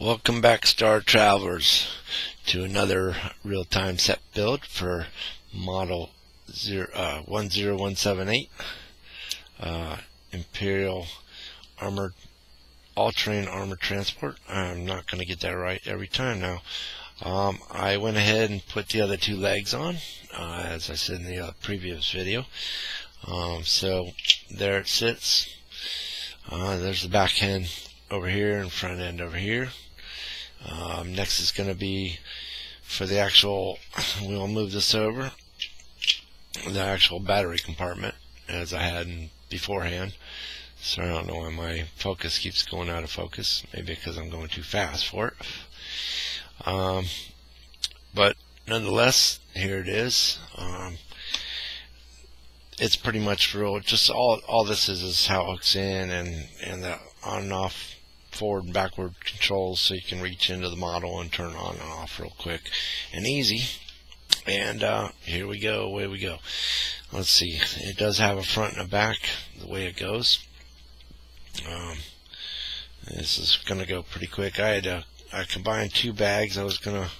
Welcome back, Star Travelers, to another real-time set build for model 10178 Imperial Armored All-Terrain Armored Transport. I'm not going to get that right every time now. I went ahead and put the other two legs on, as I said in the previous video. So there it sits. There's the back end over here and front end over here. Next is going to be for the actual, we'll move this over, the actual battery compartment as I had beforehand. So I don't know why my focus keeps going out of focus, maybe because I'm going too fast for it. But nonetheless, here it is. It's pretty much real, just all this is how it hooks in, and the on and off, forward and backward controls, so you can reach into the model and turn on and off real quick and easy. And here we go, away we go. Let's see, it does have a front and a back the way it goes. This is gonna go pretty quick. I combined two bags. I was gonna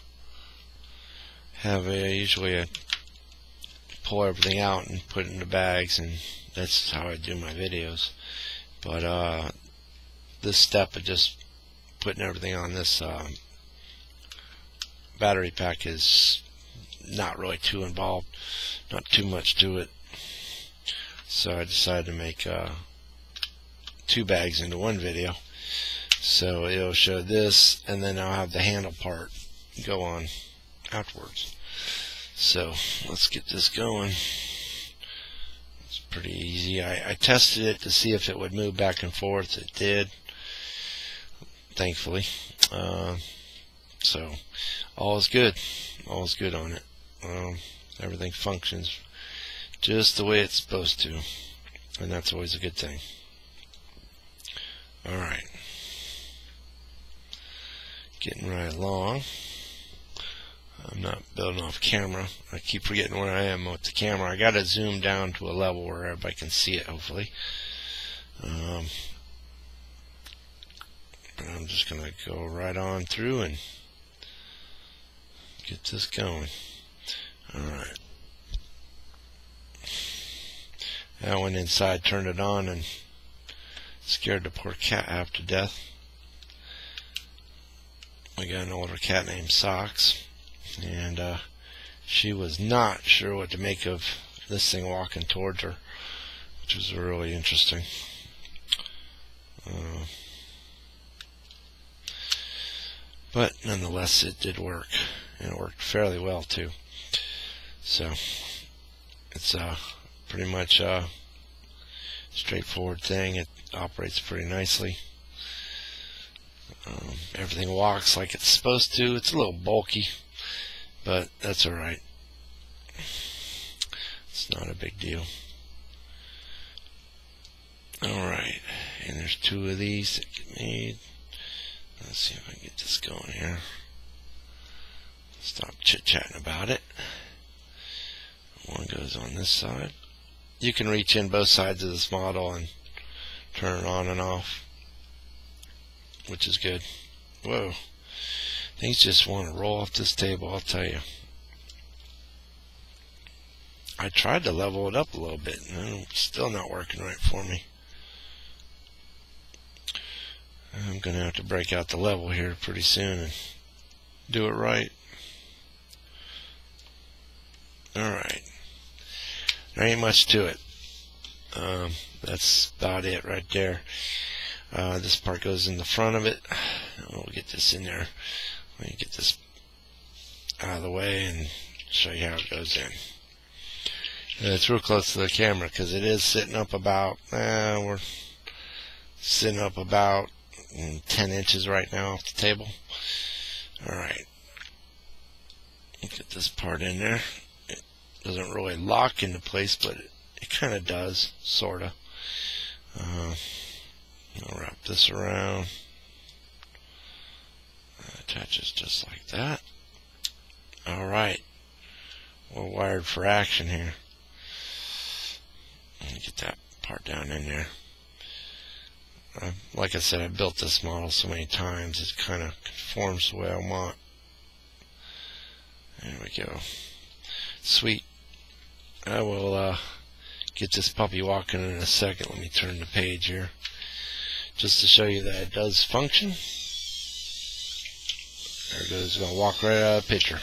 have usually pull everything out and put it in the bags, and that's how I do my videos. But this step of just putting everything on this battery pack is not really too involved, not too much to it. So I decided to make two bags into one video. So it'll show this, and then I'll have the handle part go on afterwards. So let's get this going. It's pretty easy. I tested it to see if it would move back and forth. It did, thankfully. So all is good. All is good on it. Everything functions just the way it's supposed to, and that's always a good thing. Alright, getting right along. I'm not building off camera. I keep forgetting where I am with the camera. I gotta zoom down to a level where everybody can see it, hopefully. I'm just gonna go right on through and get this going. Alright. I went inside, turned it on, and scared the poor cat half to death. We got an older cat named Socks, and she was not sure what to make of this thing walking towards her, which was really interesting. But nonetheless, it did work, and it worked fairly well too. So it's pretty much a straightforward thing. It operates pretty nicely. Everything walks like it's supposed to. It's a little bulky, but that's alright. It's not a big deal. Alright, and there's two of these that get made. Let's see if I can get this going here. Stop chit-chatting about it. One goes on this side. You can reach in both sides of this model and turn it on and off, which is good. Whoa, things just want to roll off this table, I'll tell you. I tried to level it up a little bit, and it's still not working right for me. I'm going to have to break out the level here pretty soon and do it right. Alright, there ain't much to it. That's about it right there. This part goes in the front of it. We'll get this in there. Let me get this out of the way and show you how it goes in. And it's real close to the camera because it is sitting up about, we're sitting up about 10 inches right now off the table. Alright, get this part in there. It doesn't really lock into place, but it kind of does, sort of. I'll wrap this around. Attaches just like that. Alright, we're wired for action here. Let me get that part down in there. Like I said, I built this model so many times, it kind of conforms the way I want. There we go. Sweet. I will get this puppy walking in a second. Let me turn the page here, just to show you that it does function. There it goes. It's going to walk right out of the picture.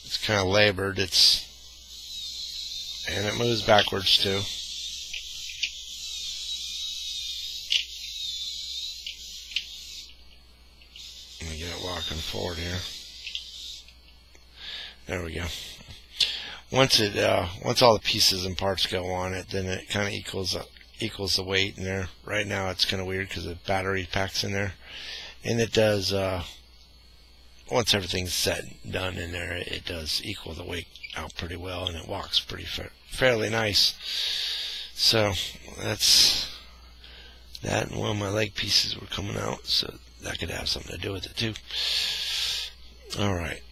It's kind of labored. And it moves backwards too. Let me get it walking forward here. There we go. Once all the pieces and parts go on it, then it kind of equals the weight in there. Right now it's kind of weird because the battery pack's in there, and it does. Once everything's set and done in there, it does equal the weight out pretty well, and it walks pretty fairly nice. So that's that, and one of my leg pieces were coming out, so that could have something to do with it too. All right.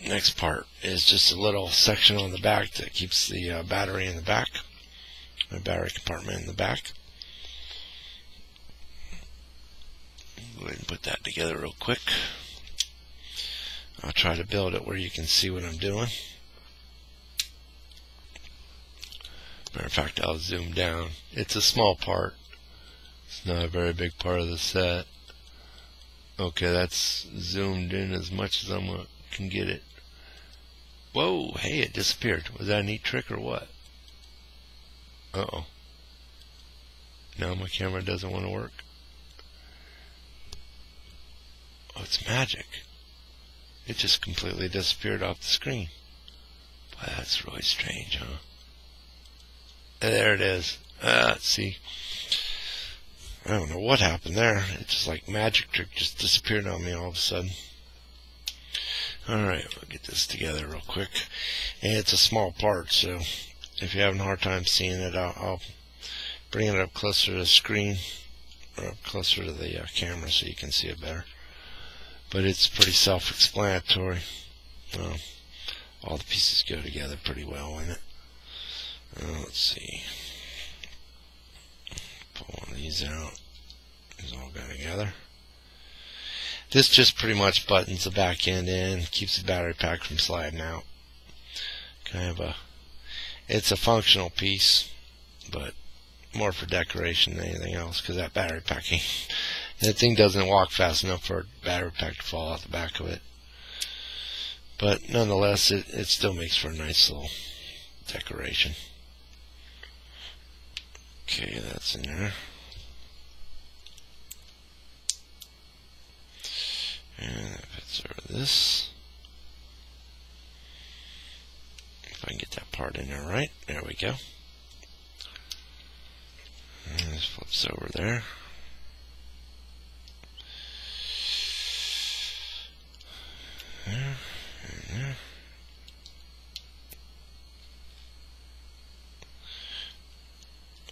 Next part is just a little section on the back that keeps the battery in the back, the battery compartment in the back. Go ahead and put that together real quick. I'll try to build it where you can see what I'm doing. Matter of fact, I'll zoom down. It's a small part. It's not a very big part of the set. Okay, that's zoomed in as much as I can get it. Whoa, hey, it disappeared. Was that a neat trick or what? Uh-oh. Now my camera doesn't want to work. Oh, it's magic. It just completely disappeared off the screen. Boy, that's really strange, huh? There it is. See? I don't know what happened there. It's just like magic trick just disappeared on me all of a sudden. Alright, we'll get this together real quick. And it's a small part, so if you're having a hard time seeing it, I'll bring it up closer to the screen, or up closer to the camera so you can see it better. But it's pretty self-explanatory. All the pieces go together pretty well in it. Let's see. Pull one of these out. These all go together. This just pretty much buttons the back end in, keeps the battery pack from sliding out. It's a functional piece, but more for decoration than anything else, because that battery packing, that thing doesn't walk fast enough for a battery pack to fall out the back of it. But nonetheless, it still makes for a nice little decoration. Okay, that's in there. And that fits over this. If I can get that part in there right. There we go. And this flips over there. There and there.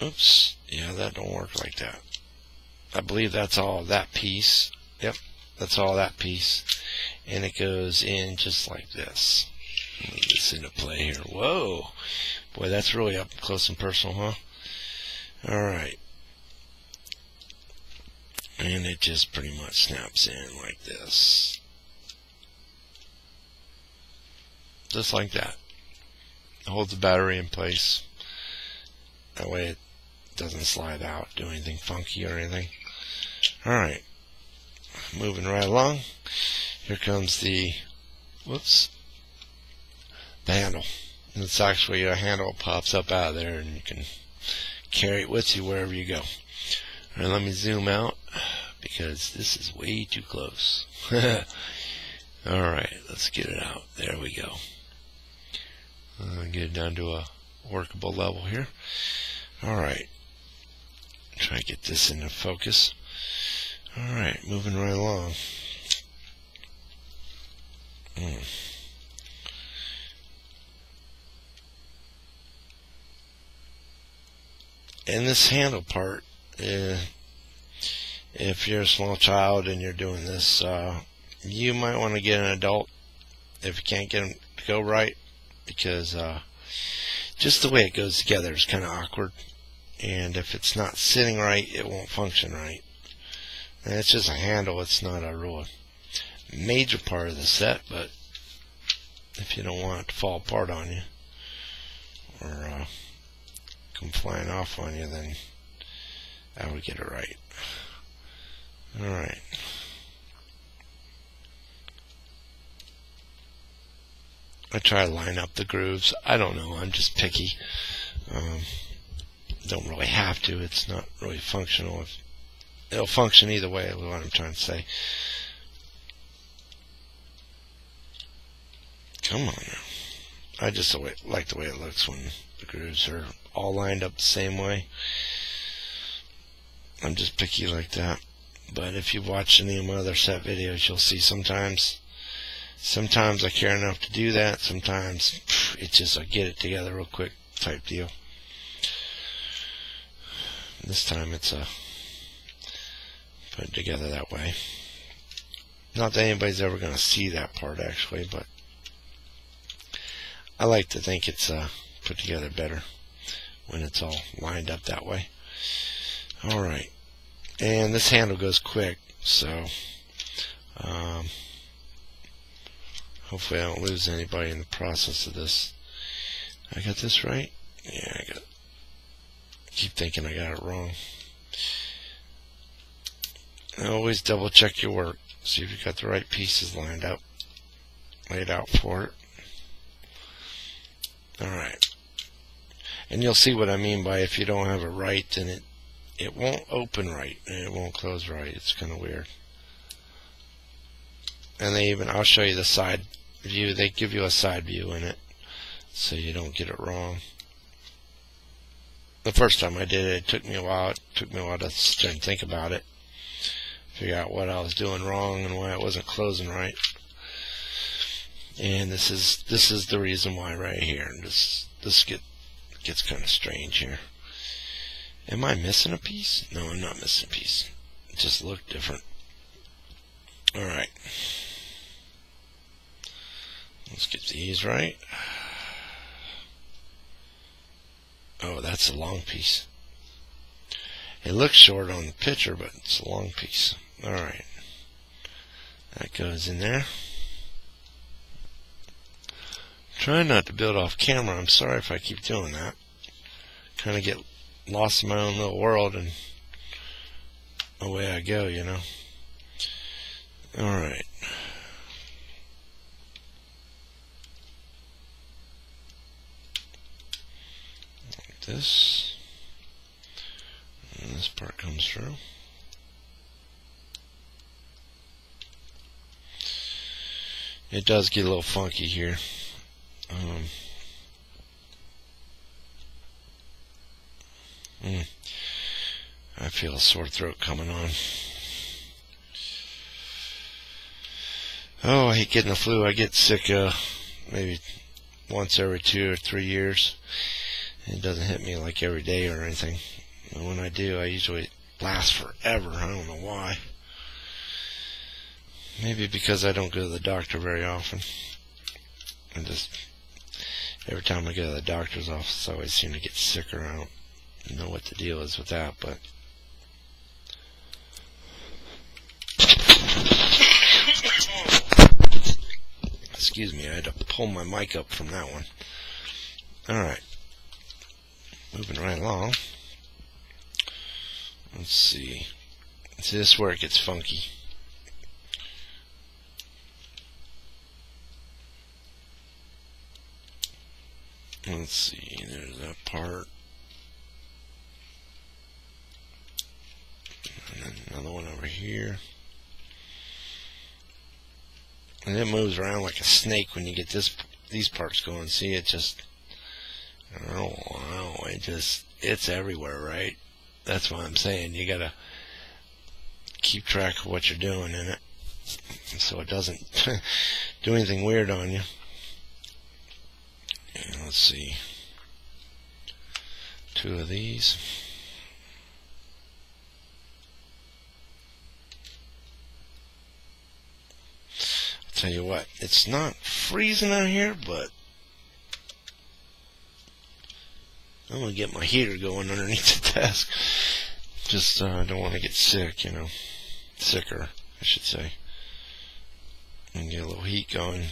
Oops. Yeah, that don't work like that. I believe that's all that piece. Yep. That's all that piece, and it goes in just like this. Move this into play here. Whoa, boy, that's really up close and personal, huh? All right, and it just pretty much snaps in like this, just like that. It holds the battery in place. That way, it doesn't slide out, do anything funky or anything. All right. Moving right along, here comes the handle. And it's actually a handle that pops up out of there, and you can carry it with you wherever you go. Alright, let me zoom out because this is way too close. Alright, let's get it out. There we go. Get it down to a workable level here. Alright, try to get this into focus. Alright, moving right along. And this handle part, if you're a small child and you're doing this, you might want to get an adult if you can't get them to go right, because just the way it goes together is kind of awkward. and if it's not sitting right, it won't function right. And it's just a handle, it's not a real major part of the set, but if you don't want it to fall apart on you or come flying off on you, then I would get it right. Alright. I try to line up the grooves. I don't know, I'm just picky. Don't really have to. It's not really functional. It'll function either way, is what I'm trying to say. Come on now. I just like the way it looks when the grooves are all lined up the same way. I'm just picky like that. But if you've watched any of my other set videos, you'll see sometimes I care enough to do that. Sometimes it's just a get it together real quick type deal. This time it's put it together that way. Not that anybody's ever going to see that part actually, but I like to think it's put together better when it's all lined up that way. Alright, and this handle goes quick, so hopefully I don't lose anybody in the process of this. I got this right? Yeah, I got it. I keep thinking I got it wrong. Always double check your work. See if you got the right pieces lined up, laid out for it. Alright. And you'll see what I mean by if you don't have it right, then it won't open right and it won't close right. It's kind of weird. And I'll show you the side view. They give you a side view in it so you don't get it wrong. The first time I did it, it took me a while. It took me a while to sit and think about it, figure out what I was doing wrong and why it wasn't closing right. And this is the reason why right here. This gets kind of strange here. Am I missing a piece? No, I'm not missing a piece. It just looked different. Alright. Let's get these right. Oh, that's a long piece. It looks short on the picture, but it's a long piece. Alright. That goes in there. Trying not to build off camera. I'm sorry if I keep doing that. Kind of get lost in my own little world and away I go, you know. Alright. Like this. And this part comes through. It does get a little funky here. I feel a sore throat coming on. Oh, I hate getting the flu. I get sick maybe once every 2 or 3 years. It doesn't hit me like every day or anything. And when I do, I usually last forever. I don't know why. Maybe because I don't go to the doctor very often. I just, every time I go to the doctor's office, I always seem to get sicker. I don't know what the deal is with that, but excuse me, I had to pull my mic up from that one. Alright, moving right along. Let's see. See, this is where it gets funky. Let's see, there's that part. And then another one over here. And it moves around like a snake when you get these parts going. See, it just, I don't know, it's everywhere, right? That's what I'm saying. You gotta keep track of what you're doing in it, so it doesn't do anything weird on you. And let's see, 2 of these. I'll tell you what, it's not freezing out here, but I'm going to get my heater going underneath the desk. Just don't want to get sick, you know. Sicker, I should say. And get a little heat going.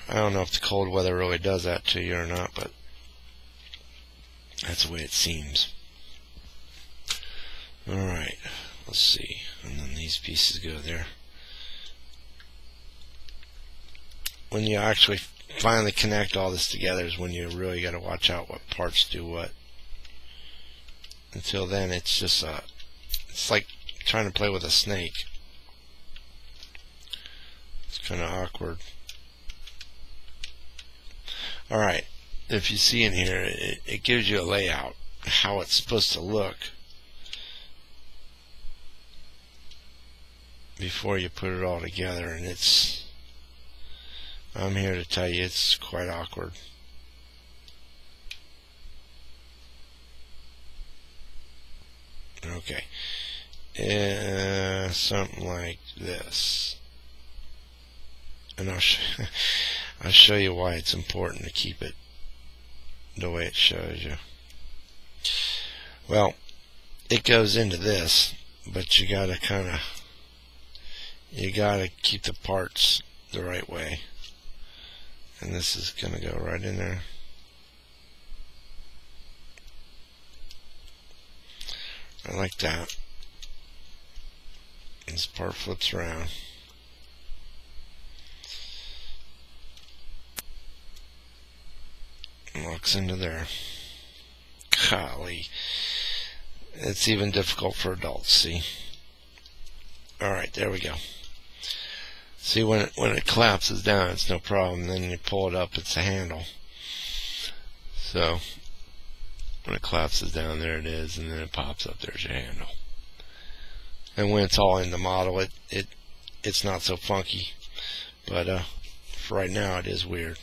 I don't know if the cold weather really does that to you or not, but that's the way it seems. Alright, let's see. And then these pieces go there. When you actually finally connect all this together is when you really got to watch out what parts do what. Until then, it's just it's like trying to play with a snake. It's kind of awkward. Alright, if you see in here, it gives you a layout, how it's supposed to look before you put it all together, and I'm here to tell you it's quite awkward. Okay, something like this, and I'll show you why it's important to keep it the way it shows you. Well, it goes into this, but you gotta keep the parts the right way. And this is gonna go right in there. I like that. This part flips around. Locks into there. Golly. It's even difficult for adults, see? Alright, there we go. See, when it collapses down, it's no problem. Then you pull it up, it's a handle. So, when it collapses down, there it is, and then it pops up, there's your handle. And when it's all in the model, it's not so funky. But for right now, it is weird.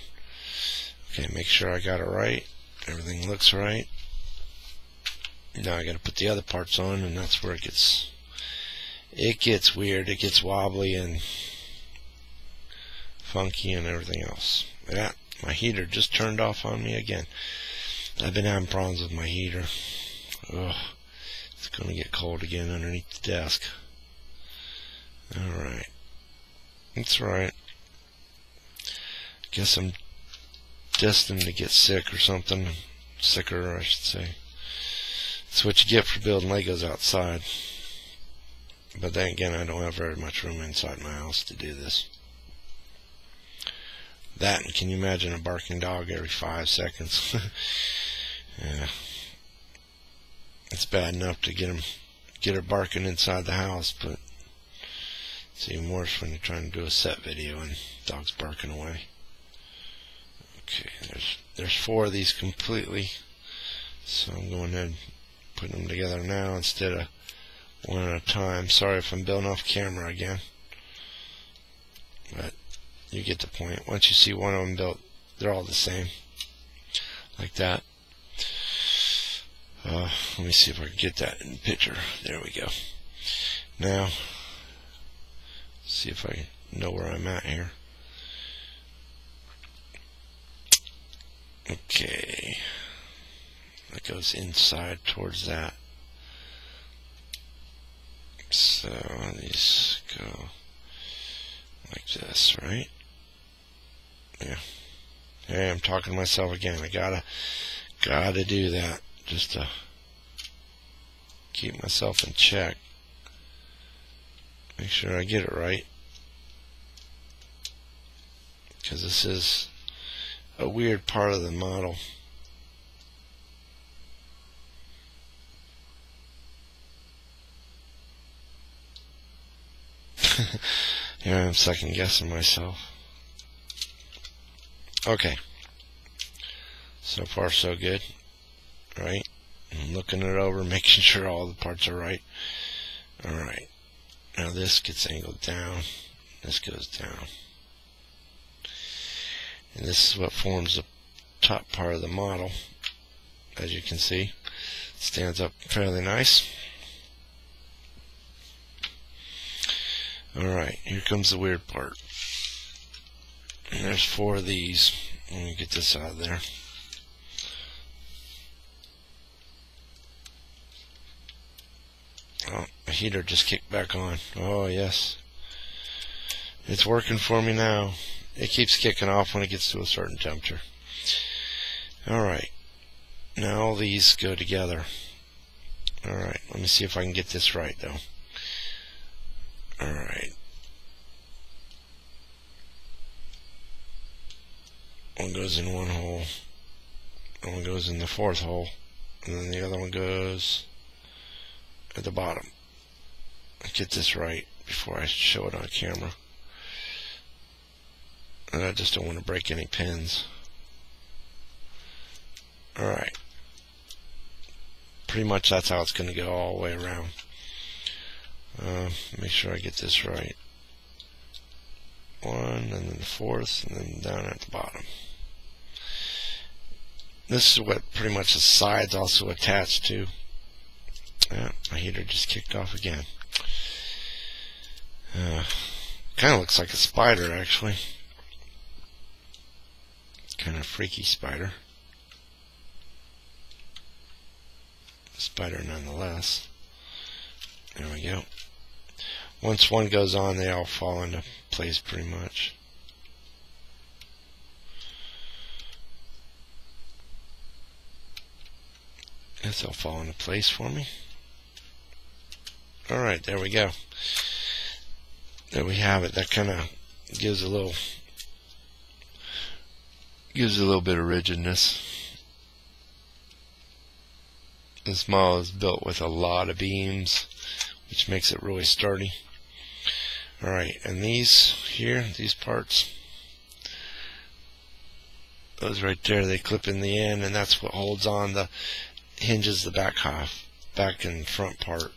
Okay, make sure I got it right. Everything looks right. Now I got to put the other parts on, and that's where it gets weird. It gets wobbly and funky and everything else. Yeah, my heater just turned off on me again. I've been having problems with my heater. Ugh, it's going to get cold again underneath the desk. Alright. That's right. Guess I'm destined to get sick or something. Sicker, I should say. That's what you get for building Legos outside. But then again, I don't have very much room inside my house to do this. That, and can you imagine a barking dog every 5 seconds? Yeah. It's bad enough to get her barking inside the house, but it's even worse when you're trying to do a set video and dog's barking away. Okay, there's 4 of these completely, so I'm going ahead and putting them together now instead of one at a time. Sorry if I'm building off camera again, but you get the point. Once you see one of them built, they're all the same, like that. Let me see if I can get that in the picture. There we go. Now, see if I know where I'm at here. Okay, that goes inside towards that. So these go like this, right? Yeah. Hey, I'm talking to myself again. I gotta do that just to keep myself in check. Make sure I get it right, because this is a weird part of the model. Here I'm second guessing myself. Okay, so far so good, right? I'm looking it over, making sure all the parts are right. Alright, now this gets angled down, this goes down, and this is what forms the top part of the model. As you can see, it stands up fairly nice. Alright, here comes the weird part. And there's 4 of these. Let me get this out of there. My heater just kicked back on. Oh yes, it's working for me now. It keeps kicking off when it gets to a certain temperature. Alright, now all these go together. Alright, let me see if I can get this right though. Alright, one goes in one hole, one goes in the fourth hole, and then the other one goes at the bottom. I'll get this right before I show it on camera. And I just don't want to break any pins. Alright. Pretty much that's how it's going to go all the way around. Make sure I get this right. One, and then the fourth, and then down at the bottom. This is what pretty much the side's also attached to. Yeah, my heater just kicked off again. Kind of looks like a spider, actually. Kind of freaky spider. Spider nonetheless. There we go. Once one goes on, they all fall into place pretty much. Guess they'll fall into place for me. Alright, there we go. There we have it. That kind of gives a little bit of rigidness. This model is built with a lot of beams, which makes it really sturdy. Alright, and these here, these parts, those right there, they clip in the end, and that's what holds on the hinges the back half, back and front part,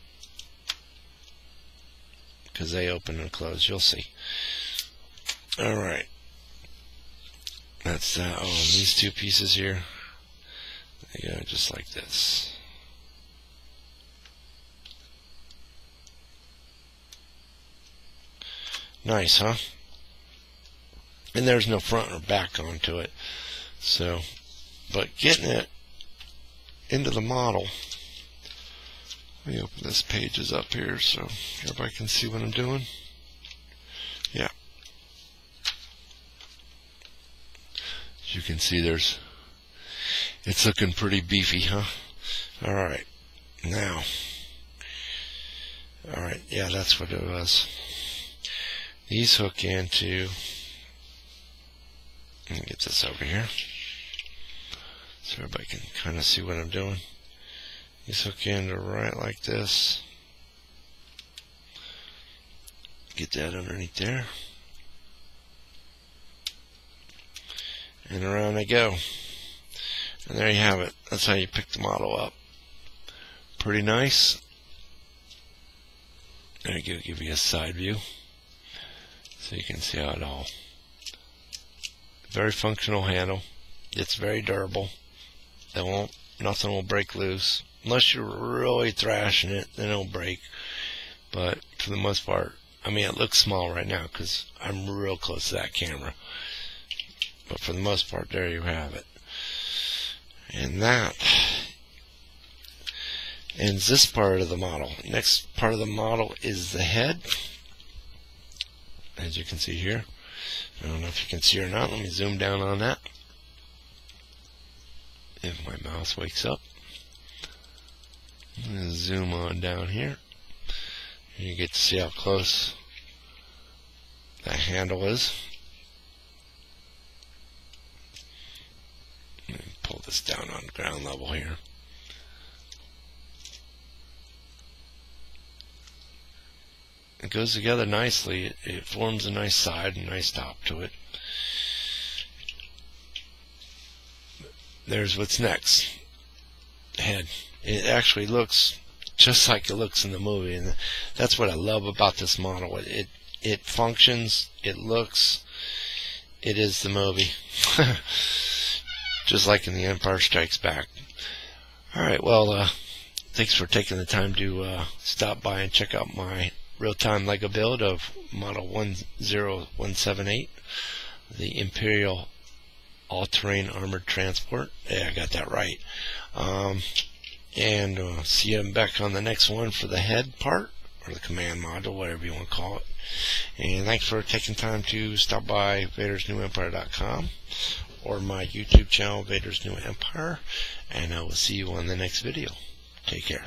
because they open and close. You'll see. Alright, that's that. Oh, and these two pieces here, they go just like this. Nice, huh? And there's no front or back onto it. So, but getting it into the model, let me open this pages up here so everybody can see what I'm doing. Yeah. As you can see, it's looking pretty beefy, huh? Alright. Now. Alright, yeah, that's what it was. These hook into, let me get this over here so everybody can kind of see what I'm doing. These hook into right like this. Get that underneath there. And around they go. And there you have it. That's how you pick the model up. Pretty nice. There you go, give you a side view. So you can see how it all. Very functional handle. It's very durable. Nothing will break loose. Unless you're really thrashing it, then it'll break. But for the most part, I mean, it looks small right now because I'm real close to that camera. But for the most part, there you have it. And that ends this part of the model. Next part of the model is the head. As you can see here. I don't know if you can see or not. Let me zoom down on that. If my mouse wakes up. I'm going to zoom on down here. And you get to see how close that handle is. Let me pull this down on ground level here. It goes together nicely. It forms a nice side and nice top to it. There's what's next. Head. It actually looks just like it looks in the movie, and that's what I love about this model. It functions. It looks. It is the movie. Just like in The Empire Strikes Back. Alright, well, thanks for taking the time to stop by and check out my real-time LEGO build of Model 10178, the Imperial All-Terrain Armored Transport. Yeah, I got that right. And see you back on the next one for the head part. or the command module, whatever you want to call it. And thanks for taking time to stop by VadersNewEmpire.com or my YouTube channel, Vader's New Empire, and I will see you on the next video. Take care.